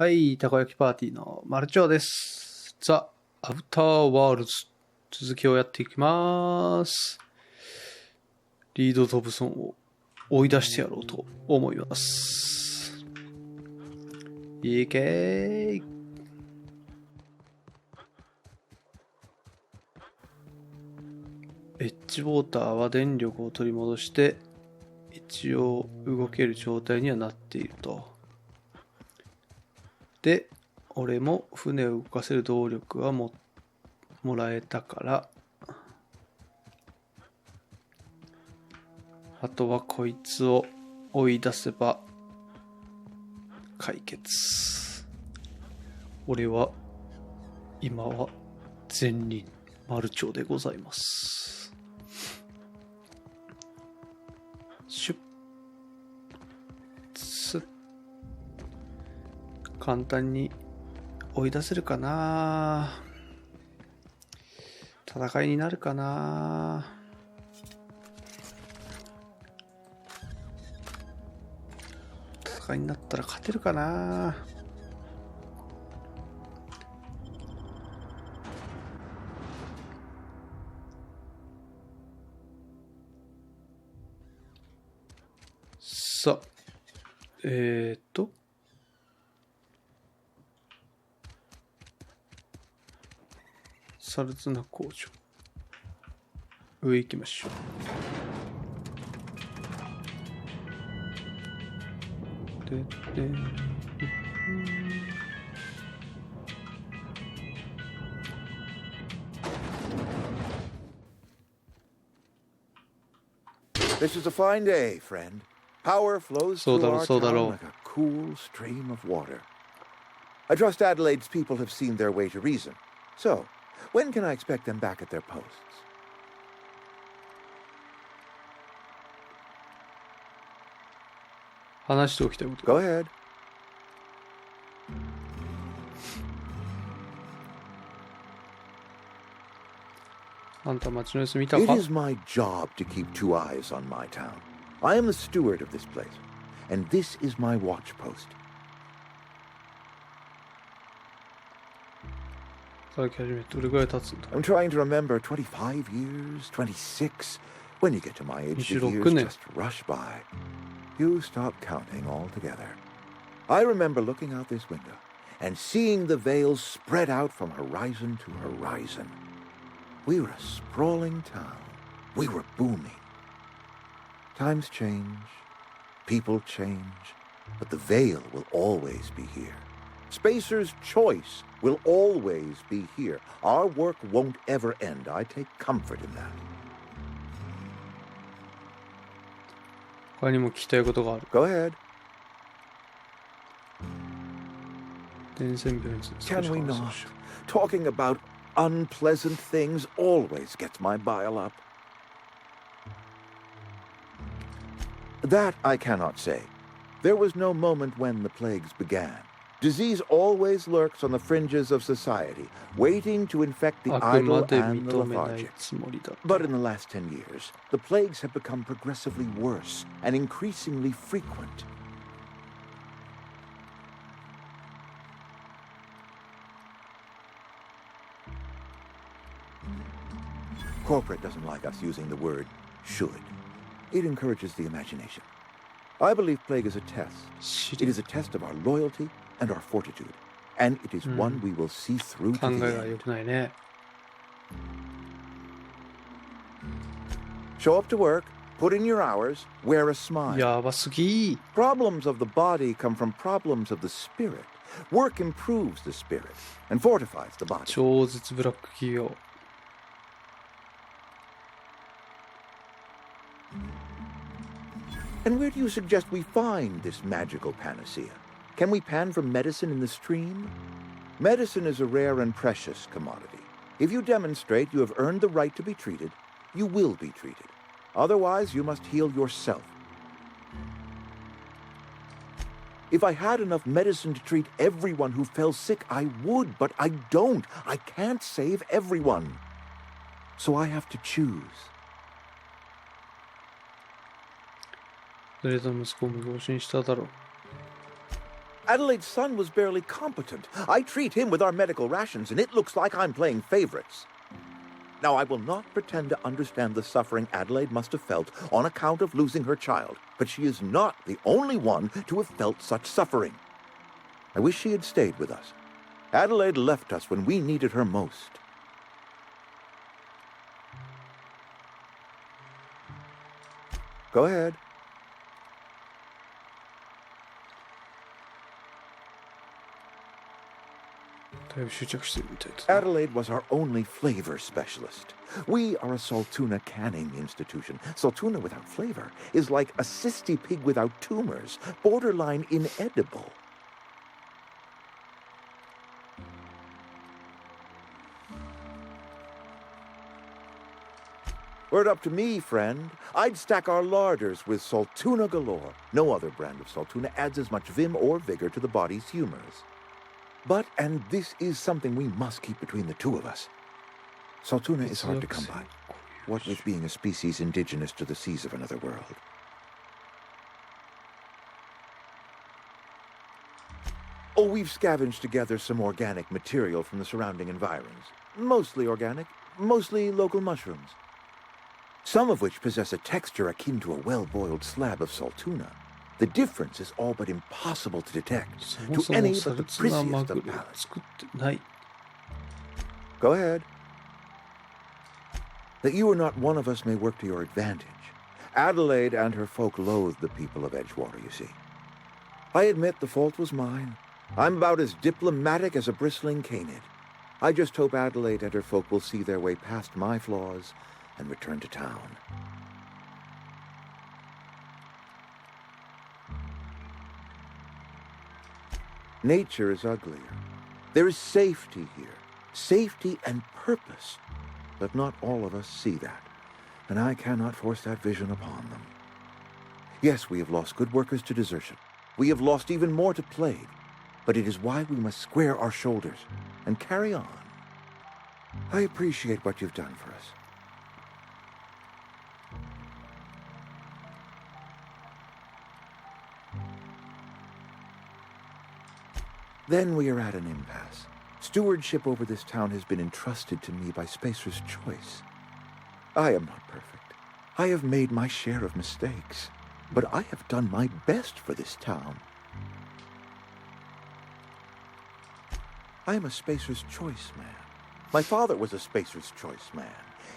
はい、たこ焼きパーティーのまるちょうです。ザ・アウターワールズ。続きをやっていきます。リード・トブソンを追い出してやろうと思います。いけー。エッジウォーターは電力を取り戻して一応動ける状態にはなっていると。で、俺も船を動かせる動力はもらえたから、あとはこいつを追い出せば解決。俺は今は善人マルチョウでございます。出発。簡単に追い出せるかな。戦いになるかな。戦いになったら勝てるかな。さあ、サルツナ工場。上行きましょう。This is a fine day, friend. Power flows through our town like a cool stream of water. I trust Adelaide's people have seen their way to reason. So, when can I expect them back at their posts? Go ahead. It is my job to keep two eyes on my town. I am the steward of this place, and this is my watch post. I'm trying to remember 25 years, 26. When you get to my age, the years just rush by. You stop counting altogether. I remember looking out this window and seeing the veils spread out from horizon to horizon. We were a sprawling town. We were booming. Times change, people change, but the veil will always be here. Spacer's choice will always be here. Our work won't ever end. I take comfort in that. Go ahead. Can we not? Talking about unpleasant things always gets my bile up. That I cannot say. There was no moment when the plagues began. Disease always lurks on the fringes of society, waiting to infect the idle and the lethargic. But in the last 10 years, the plagues have become progressively worse and increasingly frequent. Corporate doesn't like us using the word should. It encourages the imagination. I believe plague is a test. It is a test of our loyalty and our fortitude, and it is one we will see through to the end. Show up to work, put in your hours, wear a smile. Problems of the body come from problems of the spirit. Work improves the spirit and fortifies the body. And where do you suggest we find this magical panacea? Can we pan for medicine in the stream? Medicine is a rare and precious commodity. If you demonstrate you have earned the right to be treated, you will be treated. Otherwise, you must heal yourself. If I had enough medicine to treat everyone who fell sick, I would, but I don't. I can't save everyone. So I have to choose. Adelaide's son was barely competent. I treat him with our medical rations, and it looks like I'm playing favorites. Now, I will not pretend to understand the suffering Adelaide must have felt on account of losing her child, but she is not the only one to have felt such suffering. I wish she had stayed with us. Adelaide left us when we needed her most. Go ahead. Adelaide was our only flavor specialist. We are a Saltuna canning institution. Saltuna without flavor is like a cysty pig without tumors, borderline inedible. Were it up to me, friend, I'd stack our larders with Saltuna galore. No other brand of Saltuna adds as much vim or vigor to the body's humors. But, and this is something we must keep between the two of us, Saltuna is hard to come by, what with being a species indigenous to the seas of another world. Oh, we've scavenged together some organic material from the surrounding environs. Mostly organic, mostly local mushrooms. Some of which possess a texture akin to a well-boiled slab of Saltuna. The difference is all but impossible to detect to any but the priciest of palates. Go ahead. That you are not one of us may work to your advantage. Adelaide and her folk loathe the people of Edgewater, you see. I admit the fault was mine. I'm about as diplomatic as a bristling canid. I just hope Adelaide and her folk will see their way past my flaws and return to town. Nature is uglier. There is safety here. Safety and purpose. But not all of us see that, and I cannot force that vision upon them. Yes, we have lost good workers to desertion. We have lost even more to plague. But it is why we must square our shoulders and carry on. I appreciate what you've done for us. Then we are at an impasse. Stewardship over this town has been entrusted to me by Spacer's choice. I am not perfect. I have made my share of mistakes. But I have done my best for this town. I am a Spacer's choice man. My father was a Spacer's choice man.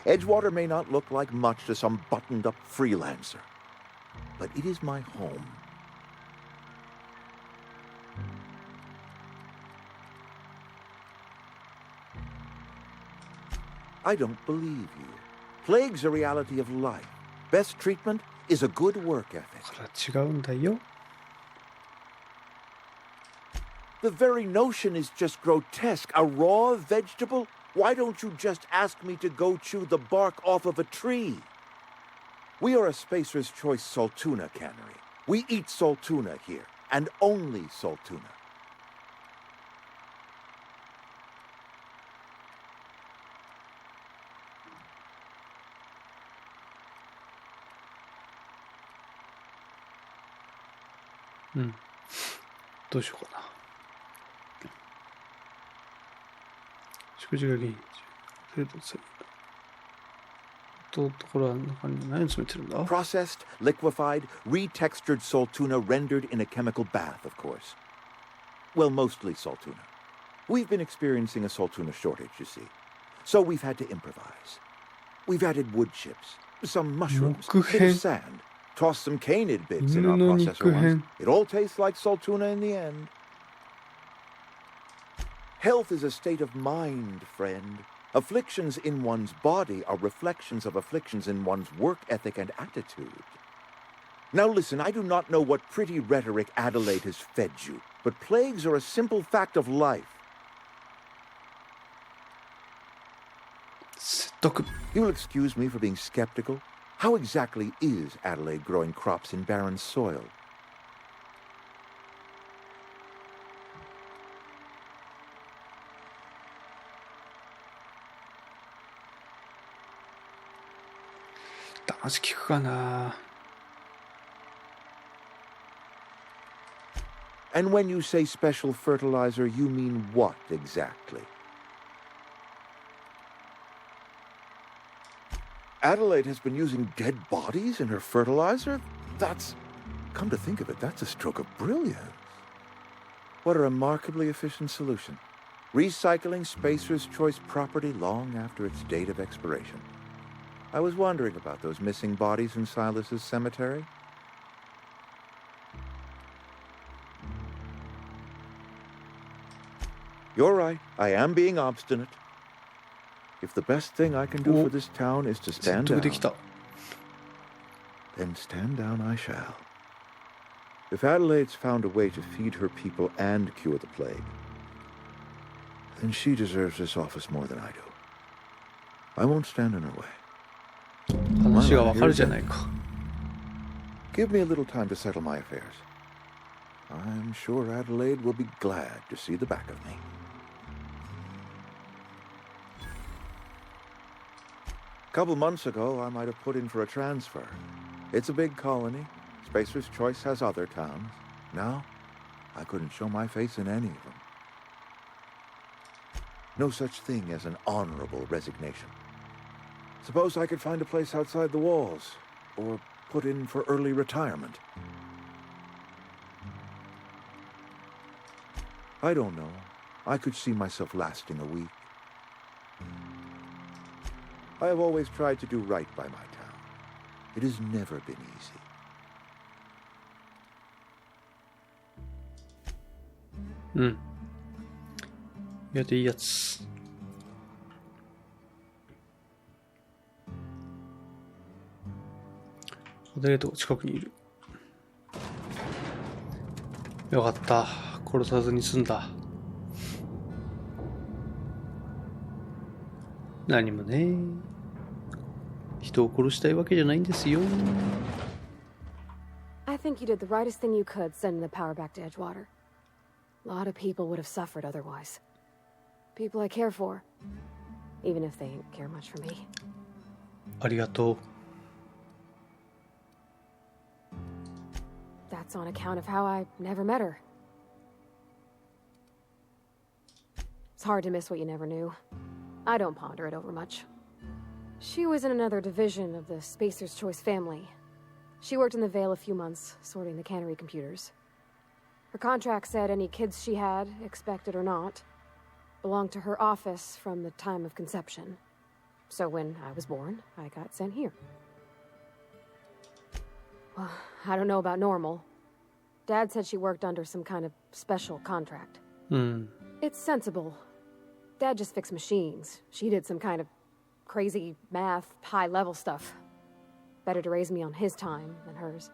Edgewater may not look like much to some buttoned-up freelancer. But it is my home. I don't believe you. Plague's a reality of life. Best treatment is a good work ethic. The very notion is just grotesque. A raw vegetable? Why don't you just ask me to go chew the bark off of a tree? We are a Spacer's Choice Saltuna cannery. We eat Saltuna here, and only Saltuna. Hmm. どうしようかな。食事が原因。ところは中に何詰めてるんだ？ Processed, liquefied, retextured Saltuna rendered in a chemical bath, of course. Well, mostly Saltuna. We've been experiencing a Saltuna shortage, you see. So we've had to improvise. We've added wood chips, some mushrooms, a bit of sand. Toss some canid bits in our processor once. It all tastes like Saltuna in the end. Health is a state of mind, friend. Afflictions in one's body are reflections of afflictions in one's work ethic and attitude. Now listen, I do not know what pretty rhetoric Adelaide has fed you, but plagues are a simple fact of life. You'll excuse me for being skeptical. How exactly is Adelaide growing crops in barren soil? And when you say special fertilizer, you mean what exactly? Adelaide has been using dead bodies in her fertilizer? Come to think of it, that's a stroke of brilliance. What a remarkably efficient solution. Recycling Spacer's Choice property long after its date of expiration. I was wondering about those missing bodies in Silas's cemetery. You're right. I am being obstinate. If the best thing I can do for this town is to stand down, then stand down I shall. If Adelaide's found a way to feed her people and cure the plague, then she deserves this office more than I do. I won't stand in her way. 話がわかるじゃないか。Give me a little time to settle my affairs. I'm sure Adelaide will be glad to see the back of me. A couple months ago, I might have put in for a transfer. It's a big colony. Spacer's Choice has other towns. Now, I couldn't show my face in any of them. No such thing as an honorable resignation. Suppose I could find a place outside the walls, or put in for early retirement. I don't know. I could see myself lasting a week. I have always tried to do right by my town. It has never been easy. Hmm. やっていいやつ。アデレートが近くにいる。よかった。殺さずに済んだ。何もね。人を殺したいわけじゃないんですよ。I think you did the rightest thing you could sending the power back to Edgewater. A lot of people would have suffered otherwise. People I care for, even if they didn't care much for me. ありがとう。That's on account of how I never met her. It's hard to miss what you never knew. I don't ponder it over much. She was in another division of the Spacer's Choice family. She worked in the Vale a few months, sorting the cannery computers. Her contract said any kids she had, expected or not, belonged to her office from the time of conception. So when I was born, I got sent here. Well, I don't know about normal. Dad said she worked under some kind of special contract. It's sensible. Dad just fixed machines. She did some kind of crazy math, high-level stuff. Better to raise me on his time than hers.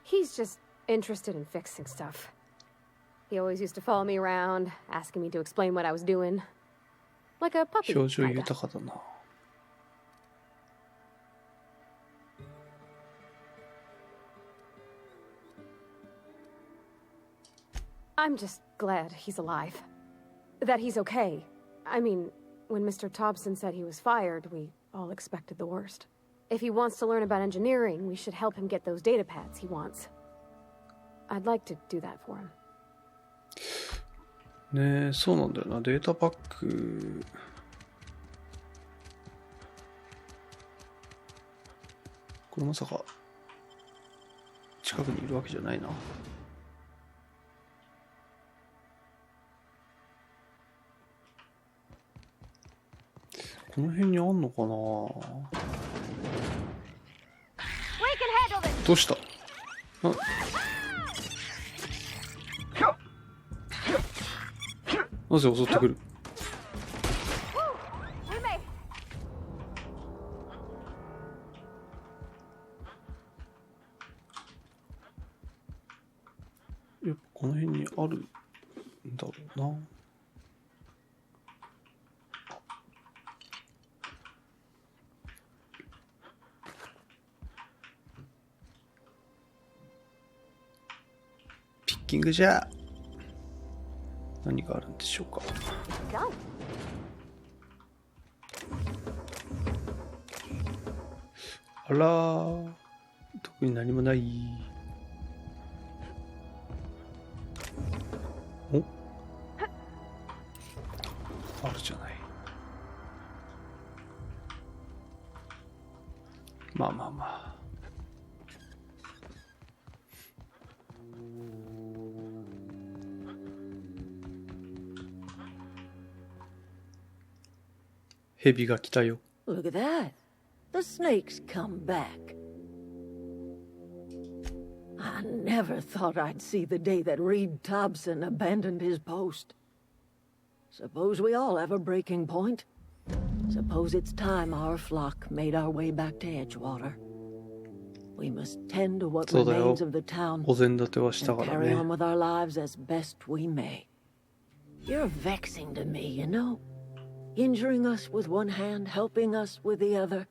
He's just interested in fixing stuff. He always used to follow me around, asking me to explain what I was doing. Like a puppy. 表情豊かだな。I'm just glad he's alive. That he's okay. I mean, when Mr. Thompson said he was fired, we all expected the worst. If he wants to learn about engineering, we should help him get those data pads he wants. I'd like to do that for him. ねえ、そうなんだよな。データパック。これまさか近くにいるわけじゃないな。この辺にあんのかな。どうした？なぜ襲ってくる？やっぱこの辺にあるんだろうな。ピッキングじゃ。何があるんでしょうか。あらー、特に何もない。お、あるじゃない。まあまあまあ。蛇が来たよ。Look at that. The snake's come back. I never thought I'd see the day that Reed Thompson abandoned his post. Suppose we all have a breaking point. Suppose it's time our flock made our way back to Edgewater. We must tend to what remains of the town and carry on with our lives as best we may. You're vexing to me, you know? Injuring us with one hand, helping us with the other.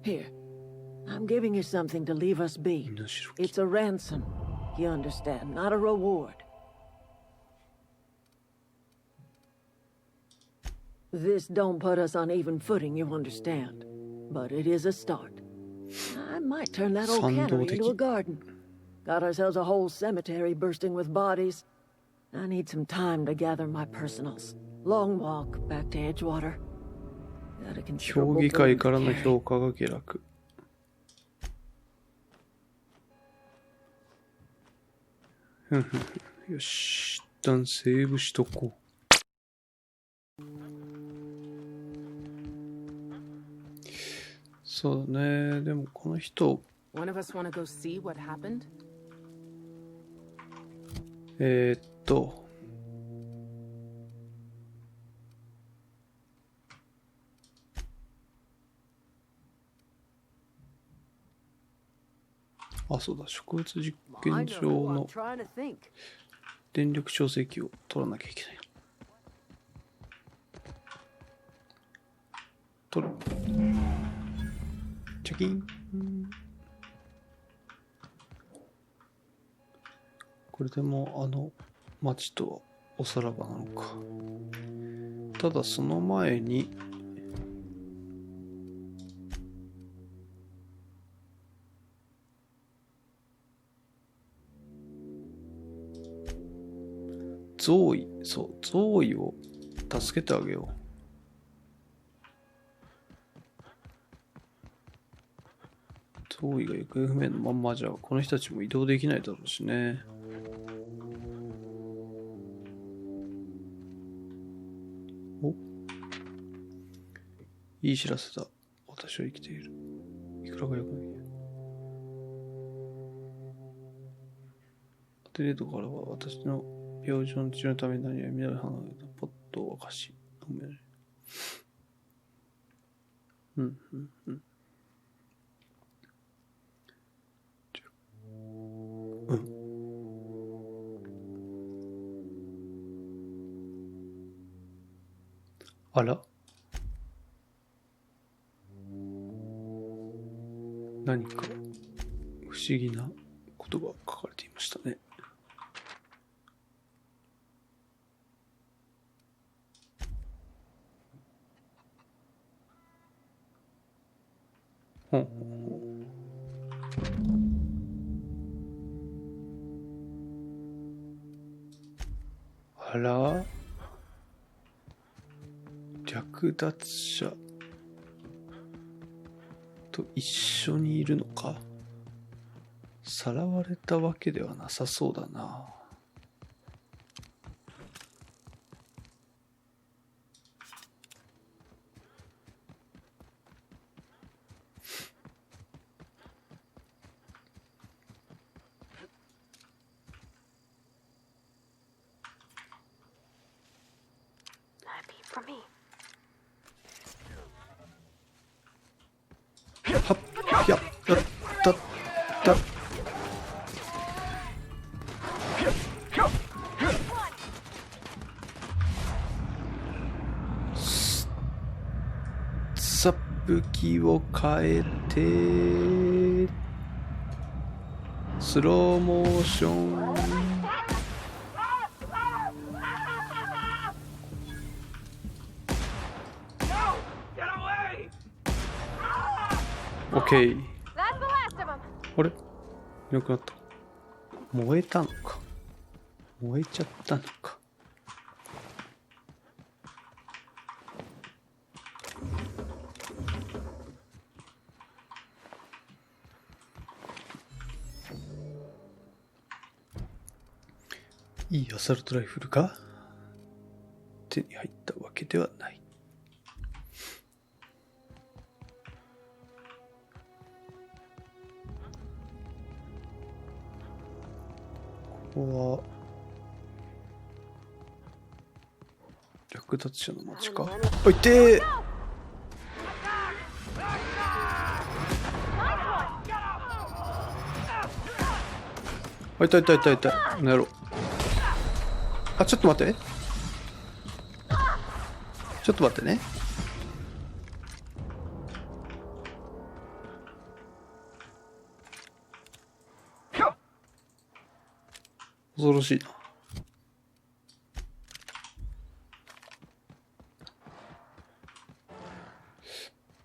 Here, I'm giving you something to leave us be. It's a ransom, you understand, not a reward. This don't put us on even footing, you understand. But it is a start. I might turn that old cannery into a garden. Got ourselves a whole cemetery bursting with bodies. I need some time to gather my personals. Long walk back to Edgewater. Got a considerable burden to carry. 評議会からの評価が下落。よし、一旦セーブしとこう。そうだね。でもこの人。One of us want to go see what happened? あ、そうだ。植物実験場の電力調整器を取らなきゃいけない。取る。チャキン。これでもあの町とはおさらばなのか。ただその前にゾーイ、そう、ゾーイを助けてあげよう。ゾーイが行方不明のまんまじゃこの人たちも移動できないだろうしね。お、いい知らせだ。私は生きている。いくらがよくない。アテレートからは私の病状の治療のために何や緑花のポットを沸かし飲める。あら、何か不思議なことが書かれていましたね。あら、略奪者と一緒にいるのか。さらわれたわけではなさそうだな。はっ、やったったさ、武器を変えてスローモーション。オッケー。あれ、いなくなった。燃えたのか。燃えちゃったのか。いいアサルトライフルが手に入ったわけではない。ここは略奪者の町か。あ、いてー。あ、いたいたいたいた。なんやろ。あ、ちょっと待って。ちょっと待ってね。恐ろしいな。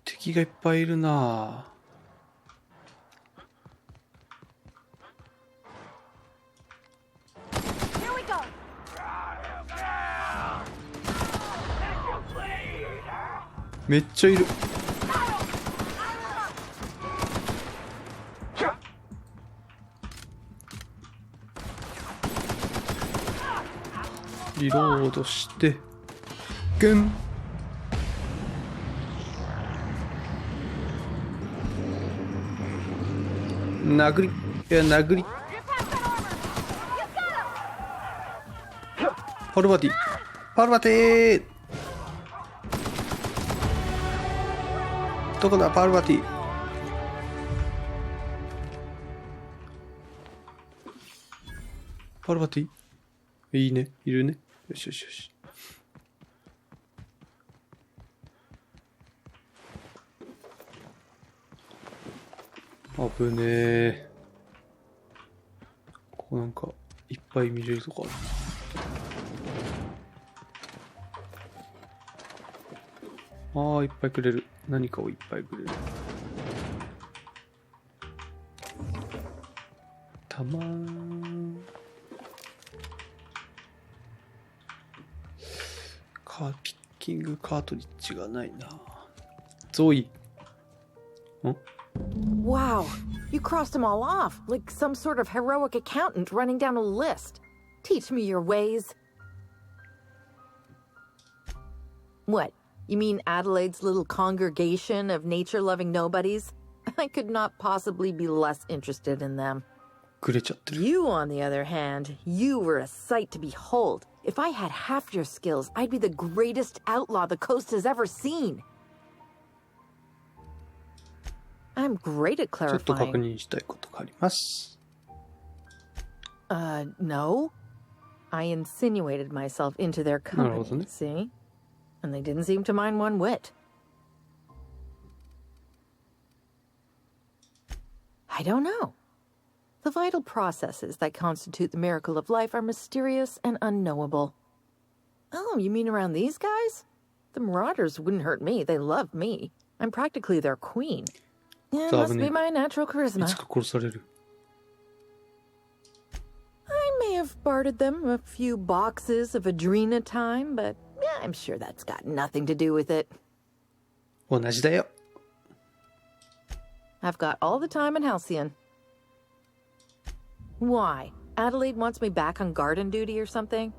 敵がいっぱいいるな。めっちゃいる。リロードしてグン。殴り、いや殴り。パルバティ、パルバティ、どこだパルバティ。パルバティいいね、いるね。よしよしよし。危ねえ。ここなんかいっぱい見れるとこある。ああ、いっぱいくれる。何かをいっぱいくれる。たまーん。ピッキングカートリッジがないな。ゾイ。ん？ Wow, you crossed them all off, like some sort of heroic accountant running down a list. Teach me your ways. What? You mean Adelaide's little congregation of nature-loving nobodies? I could not possibly be less interested in them. くれちゃってる。 You, on the other hand, you were a sight to behold. If I had half your skills, I'd be the greatest outlaw the coast has ever seen. I'm great at ちょっと確 clarifying. 認したいことがあります。 No. I insinuated myself into their company, なるほどね。 see? And they didn't seem to mind one whit. I don't know. The vital processes that constitute the miracle of life are mysterious and unknowable. Oh, you mean around these guys? The Marauders wouldn't hurt me. They love me. I'm practically their queen. Yeah, must be my natural い charisma. つか殺される。 I may have bartered them a few boxes of Adrena time, but yeah, I'm sure that's got nothing to do with it. 同じだよ。 I've got all the time in Halcyon. Why? Adelaide wants me back on garden duty or something?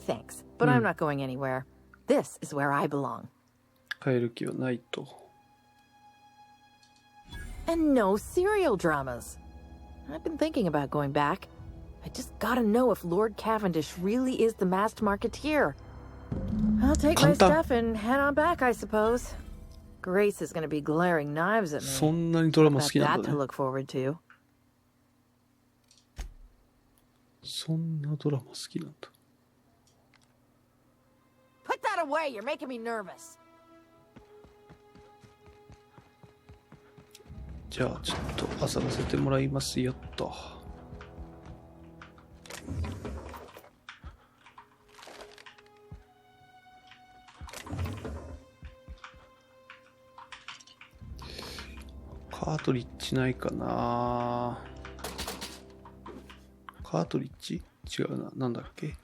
Thanks, but I'm not going anywhere. This is where I belong. 帰る気はないと。 And no serial dramas. I've been thinking about going back. I just gotta know if Lord Cavendish really is the masked marketeer. I'll take my stuff and head on back, I suppose. Grace is gonna be glaring knives at me. そんなにドラマ好 Got きなん that だ to ね。 look forward to. そんなドラマ好きなんだ。 Put that away, you're making me nervous. じゃあちょっと遊ばせてもらいますよっと。カートリッジないかな。カートリッジ違うな。なんだっけ。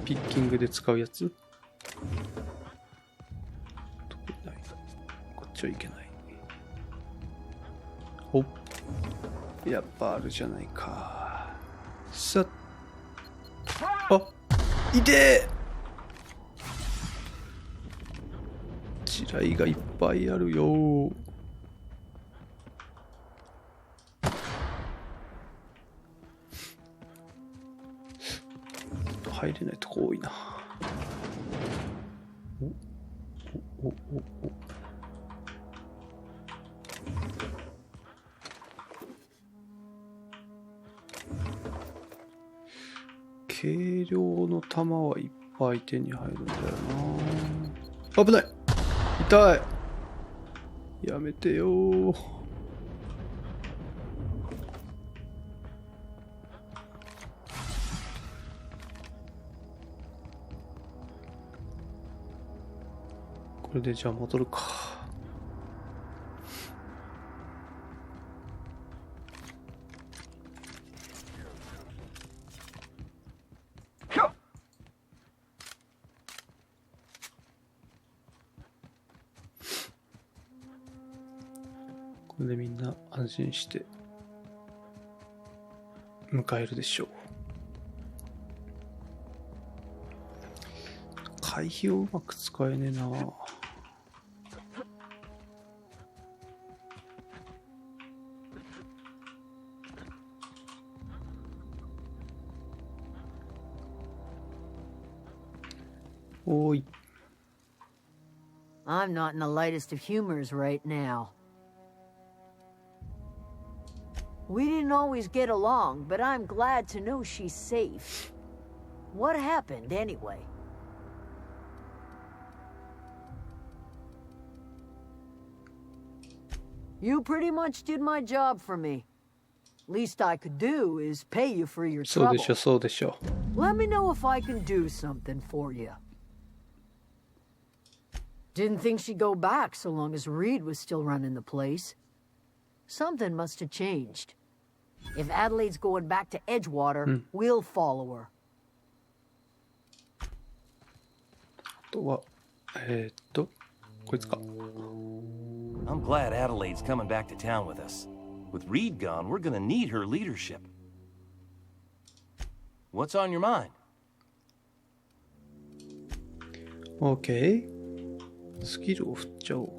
ピッキングで使うやつ。どこにない。こっちはいけない。おっ。やっぱあるじゃないか。さっ。あ、いてー。地雷がいっぱいあるよー。入れないとこ多いな。お。軽量の弾はいっぱい手に入るんだよな。危ない。痛い。やめてよー。これでじゃあ戻るか。これでみんな安心して迎えるでしょう。回避をうまく使えねえな。おい。I'm not in the lightest of humors right now. We didn't always get along, but I'm glad to know she's safe. What happened anyway? You pretty much did my job for me. Least I could do is pay you for your そう trouble. でしょ、そうでしょ。Let me know if I can do something for you. Didn't think she'd go back so long as Reed was still running the place. Something must have changed. If Adelaide's going back to Edgewater, we'll follow her. あとは、こいつか。I'm glad Adelaide's coming back to town with us. With Reed gone, we're gonna need her leadership. What's on your mind? OK。スキルを振っちゃおう。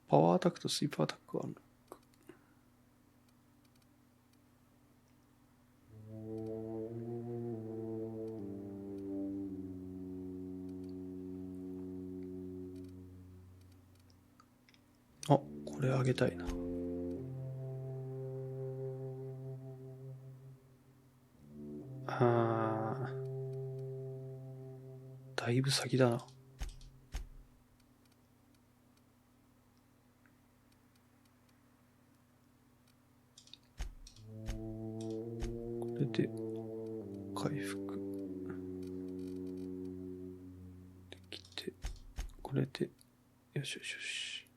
パワーアタックとスイープアタックがある。あ、これあげたいな。だいぶ先だな。これで回復できて、これでよしよしよし。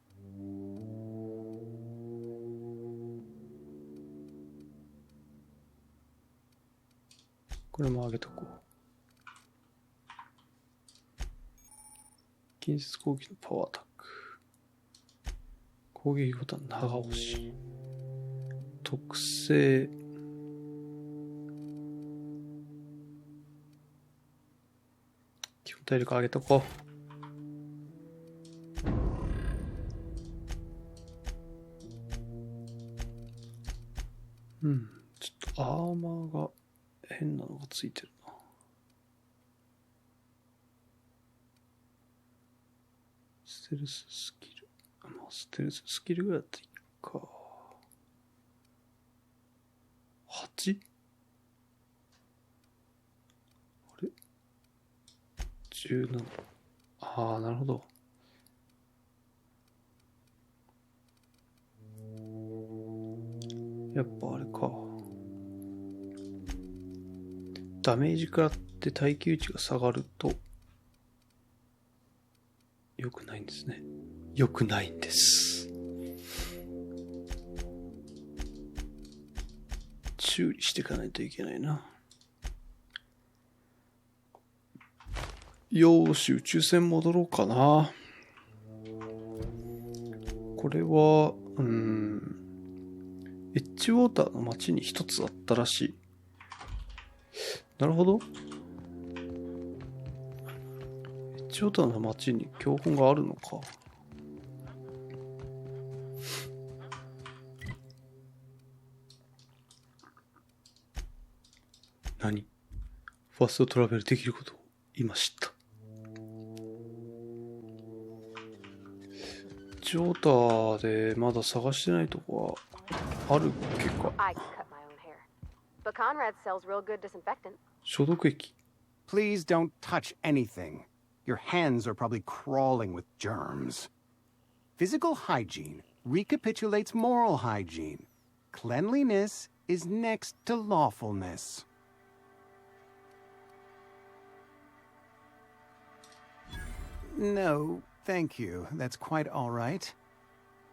これも上げとこう。近接攻撃のパワーアタック。攻撃ボタン長押し。特性。基本体力上げとこう。ちょっとアーマーが変なのがついてるな。ステルススキル。まあ、ステルススキルぐらいだったらいいか。8？ あれ ?17。ああ、なるほど。やっぱあれか。ダメージ食らって耐久値が下がると良くないんですね。良くないんです。修理していかないといけないな。よーし、宇宙船戻ろうかな。これは、エッジウォーターの街に一つあったらしい。なるほど。エッジウォーターの街に教本があるのか。何？ファストトラベルできることを今知った。ジョーターでまだ探してないとこはあるっけか。消毒液。Please don't touch anything. Your hands are probably crawling with germs. Physical hygiene recapitulates moral hygiene. Cleanliness is next to lawfulness. No, thank you. That's quite all right.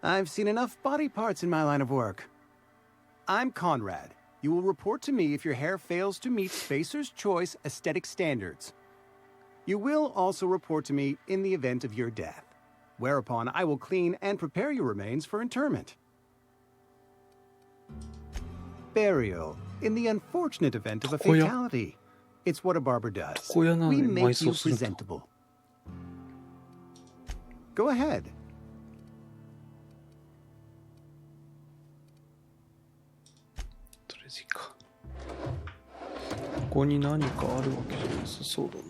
I've seen enough body parts in my line of work. I'm Conrad. You will report to me if your hair fails to meet Spacer's Choice aesthetic standards. You will also report to me in the event of your death, whereupon I will clean and prepare your remains for interment. Burial, in the unfortunate event of a fatality. It's what a barber does. We make you presentable. Go ahead. とりあえずいいか。ここに何かあるわけじゃなさそうだな。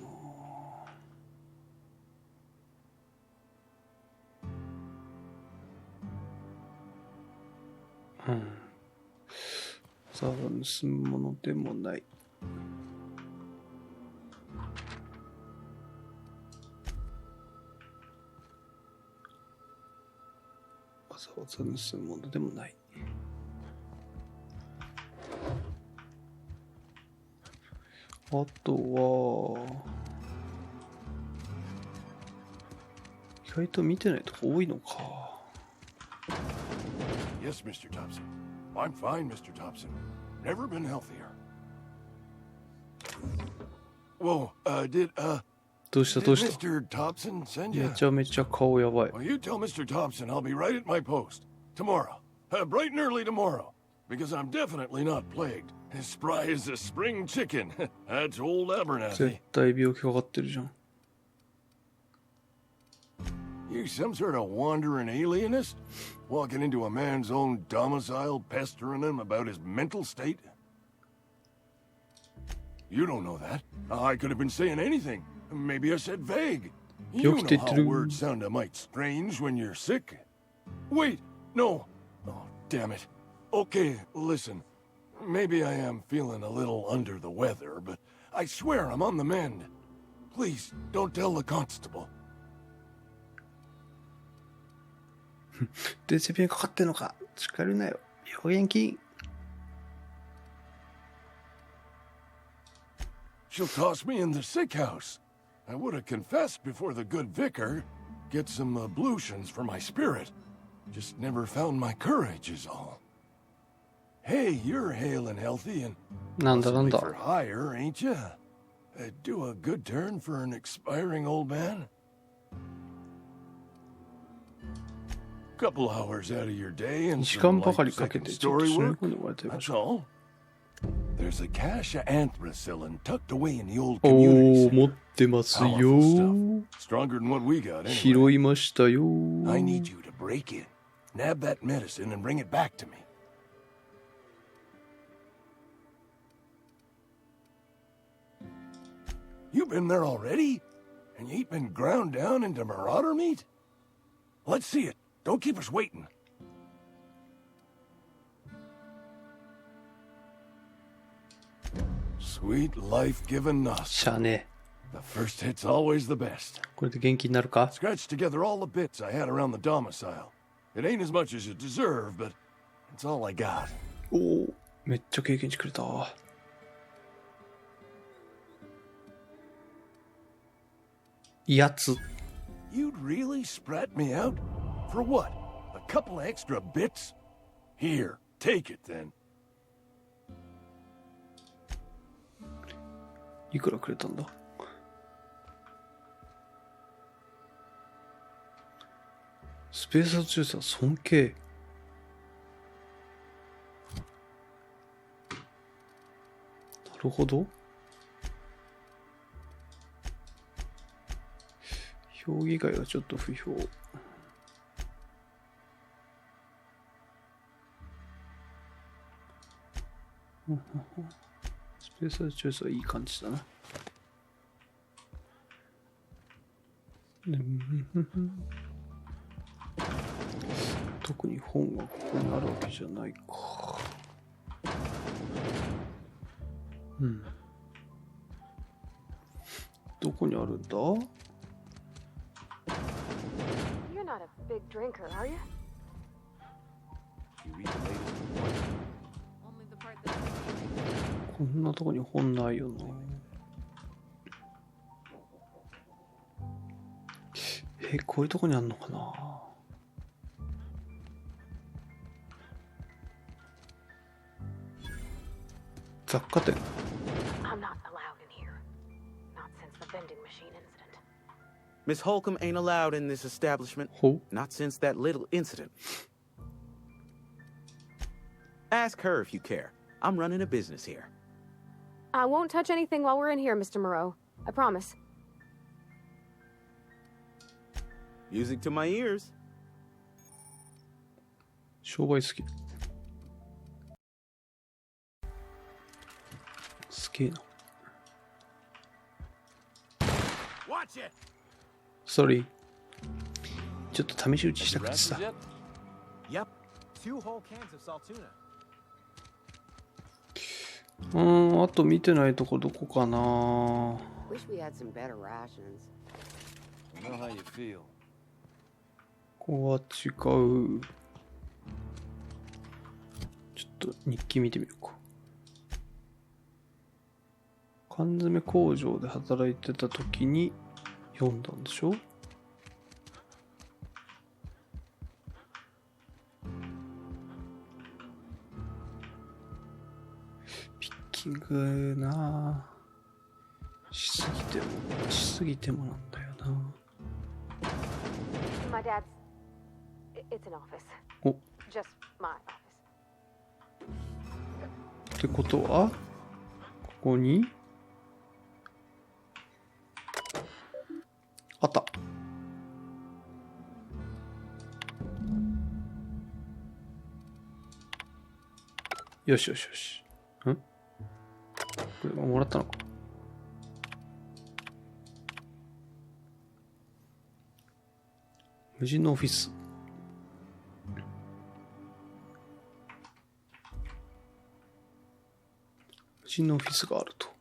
さあ、盗むものでもない。わざわざ盗むものでもない。あとは意外と見てないとこ多いのか。Yes, Mr. Thompson. I'm fine, Mr. Thompson. Never been healthier. Whoa, did どうしたどうした。 Mr. Thompson send you? めちゃめちゃ顔やばい。 Well, you tell Mr. Thompson I'll be right at my post tomorrow, bright and early tomorrow, because I'm definitely not plagued. As spry as a spring chicken. That's old Abernathy. 絶対病気かかってるじゃん。You some sort of wandering alienist? Walking into a man's own domicile, pestering him about his mental state? You don't know that. I could have been saying anything. Maybe I said vague. You know how words sound a mite strange when you're sick. Wait, no. Oh, damn it. Okay, listen. Maybe I am feeling a little under the weather, but I swear I'm on the mend. Please, don't tell the constable. 伝説病かかってんのか。叱るなよ。病原菌。She'll toss me in the sick house. I would have confessed before the good vicar. Get some ablutions for my spirit. Just never found my courage is all. Hey, you're hale and healthy and possibly for hire, ain't you? Do a good turn for an expiring old man. Couple hours out of your day and some light second story work. That's all. There's a cache of anthracillin tucked away in the old communities. 持ってますよ。 Stronger than what we got anyway. 拾いましたよ。 I need you to break in, nab that medicine and bring it back to me. You been there already? And you ain't been ground down into marauder meat? Let's see it. Don't keep us waiting. Sweet life-giving nos. しゃあね。 The first hit's always the best. これで元気になるか？ Scratched together all the bits I had around the domicile. It ain't as much as you deserve, but it's all I got. おお、めっちゃ経験値くれた。やつ。 You'd really sprat me out? For what? A couple of extra bits? Here, take it then. いくらくれたんだ。スペースチューサー尊敬。なるほど。評議会はちょっと不評。スペースチューサーいい感じだな。特に本がここにあるわけじゃないか。うん。どこにあるんだ？ You're not a big drinker, are you? You read the latest report? Only the part that... こんなとこに本ないよな。こういうとこにあんのかな。雑貨店。I'm not allowed in here. Not since the vending machine incident. Miss Holcomb ain't allowed in this establishment. Who? Not since that little incident. Ask her if you care. I'm running a business here. I won't touch anything while we're in here, Mr. Moreau. I promise. Music to my ears. 商売好き。すげえな。Sorry。ちょっと試し打ちしたくてさ。Yep. 2 whole cans of saltuna. あと見てないとこどこかな。Wish we had some better rations. I know how you feel. ここは違う。ちょっと日記見てみるか。缶詰工場で働いてた時に読んだんでしょ。ピッキングなあ。しすぎてもなんだよな。My dad's... It's an office. お。 Just my office. ってことはここにあった。よしよしよし。ん？これもらったのか。無人のオフィス。無人のオフィスがあると。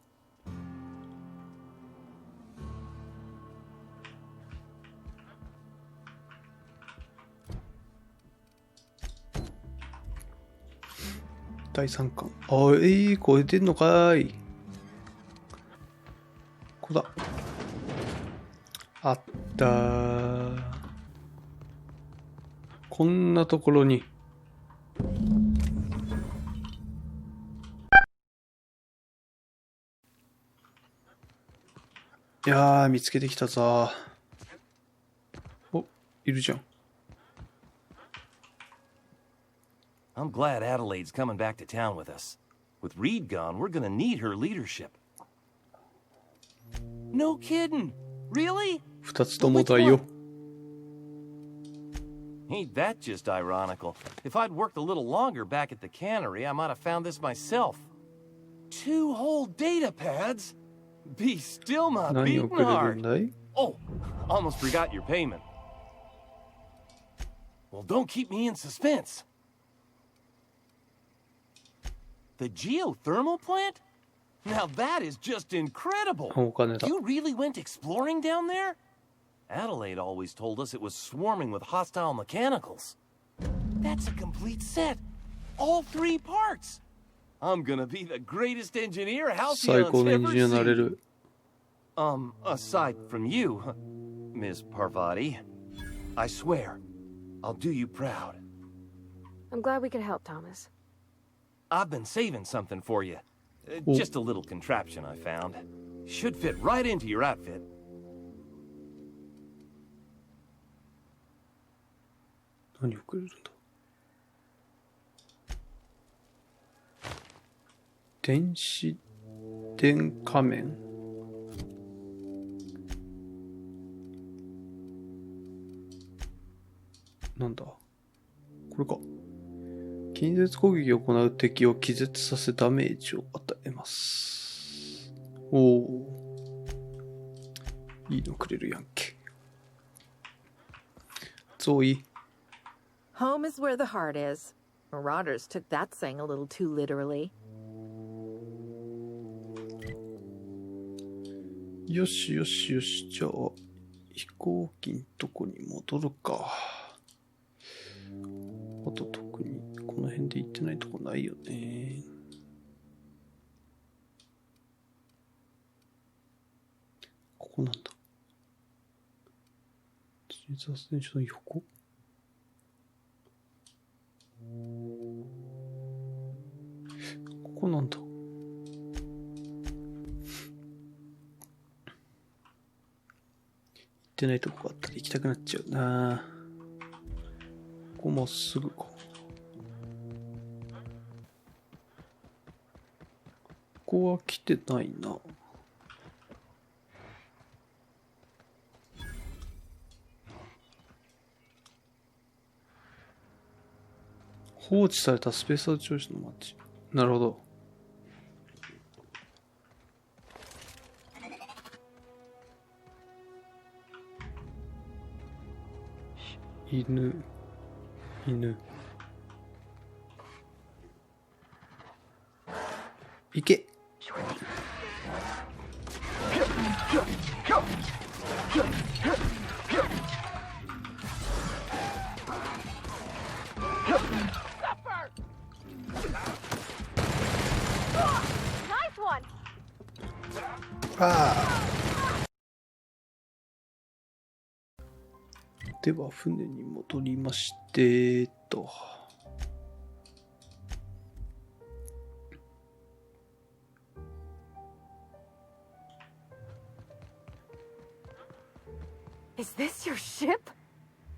第3巻。超えてんのかい。ここだ。あったー。こんなところに。いやー、見つけてきたぞ。お、いるじゃん。I'm glad Adelaide's coming back to town with us. With Reed gone, we're gonna need her leadership. No kidding! Really? 2つともだよ。Ain't that just ironical? If I'd worked a little longer back at the cannery, I might have found this myself. 2 whole data pads? Be still my 何を beating くれる heart. んだい？ Oh, almost forgot your payment. Well, don't keep me in suspense. The geothermal plant? Now that is just incredible. お金だ。 You really went exploring down there? Adelaide always told us it was swarming with hostile mechanicals. That's a complete set. All 3 parts. I'm gonna be the greatest engineer 最高 Halcyon's のエン ever ジニアになれ seen. る。Aside from you, Ms. Parvati, I swear, I'll do you proud. I'm glad we could help, Thomas. I've been saving something for you. Oh. Just a little contraption I found. Should fit right into your outfit. 何をくれるんだ。電子電仮面。なんだこれか。近接攻撃を行う敵を気絶させダメージを与えます。おお、いいのくれるやんけ。ゾイ。 Home is where the heart is. Marauders took that saying a little too literally. よしよしよし、じゃあ飛行機のとこに戻るか。あと特にこの辺で行ってないとこないよね。ここなんだ。地熱発電所の横。ここなんだ。行ってないとこがあったら行きたくなっちゃうな。ここまっすぐか。ここは来てないな。放置されたスペースアウト調子の街。なるほど。犬。行け。では船に戻りましてと。Is this your ship?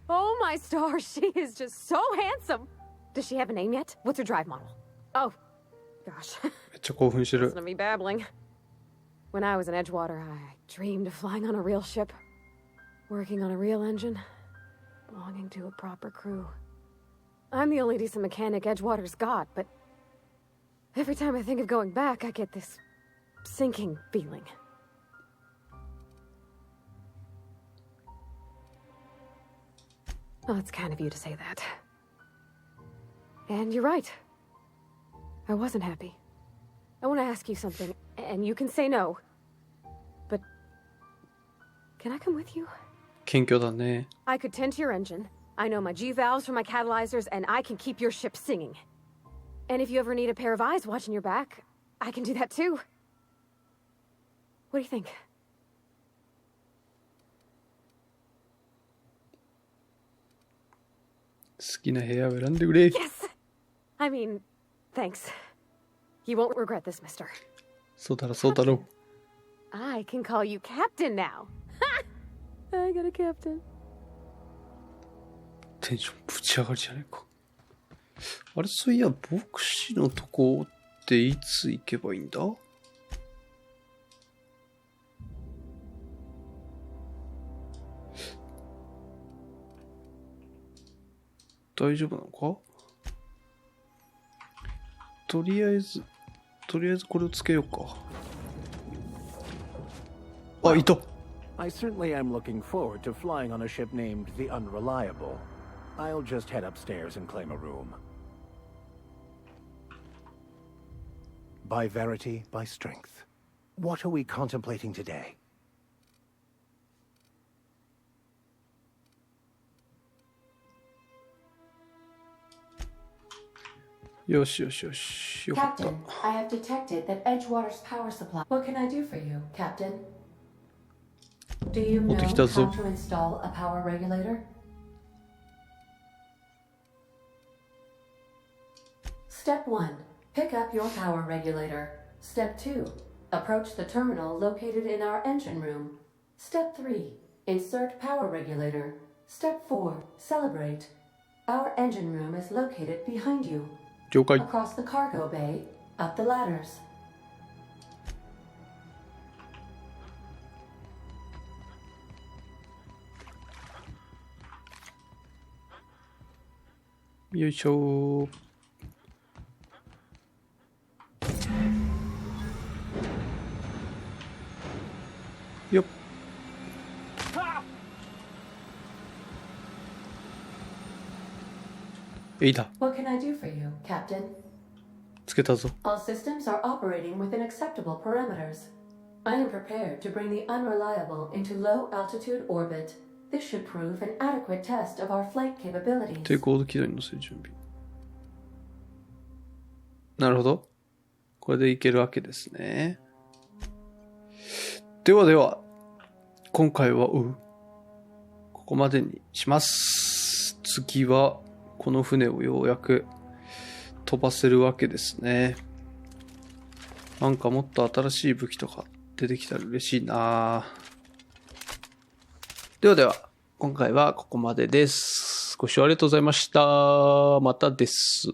Oh my stars, she is just so handsome. Does she have a name yet? What's her drive model? Oh, gosh. めっちゃ興奮してる。 Listen to me babbling. When I was in Edgewater, I dreamed of flying on a real ship, working on a real engine, belonging to a proper crew. I'm the only decent mechanic Edgewater's got, but every time I think of going back, I get this sinking feeling. Well, it's kind of you to say that. And you're right. I wasn't happy. I want to ask you something, and you can say no. But can I come with you? 謙虚だね。 I could tend to your engine. I know my G-valves for my catalyzers, and I can keep your ship singing. And if you ever need a pair of eyes watching your back, I can do that too. What do you think? Yes! I mean, thanks. You won't regret this, mister. そうだろ、そうだろ。 I can call you Captain now. I got a captain. テンションぶち上がりじゃねえか。あれ、そういや、牧師のとこっていつ行けばいいんだ？大丈夫なのか？とりあえずこれをつけようか。あ、いた。 I certainly am looking forward to flying on a ship named the Unreliable. I'll just head upstairs and claim a room. By verity, by strength. What are we contemplating today? よしよしよし。よかった。 Captain, I have detected that Edgewater's power supply. What can I do for you, Captain? Do you know how to install a power regulator? Step 1. Pick up your power regulator. Step 2. Approach the terminal located in our engine room. Step 3. Insert power regulator. Step 4. Celebrate. Our engine room is located behind you. 了解。 Across the cargo bay, up the ladders. よいしょ。よっ。いいだ。 What can I do for you, Captain? つけたぞ。 All systems are operating within acceptable parameters. I am prepared to bring the unreliable into low altitude orbit. This should prove an adequate test of our flight capabilities. 低高度軌道に乗せる準備。なるほど。これでいけるわけですね。ではでは、今回は、ここまでにします。次は、この船をようやく飛ばせるわけですね。なんかもっと新しい武器とか出てきたら嬉しいな。ではでは、今回はここまでです。ご視聴ありがとうございました。またです。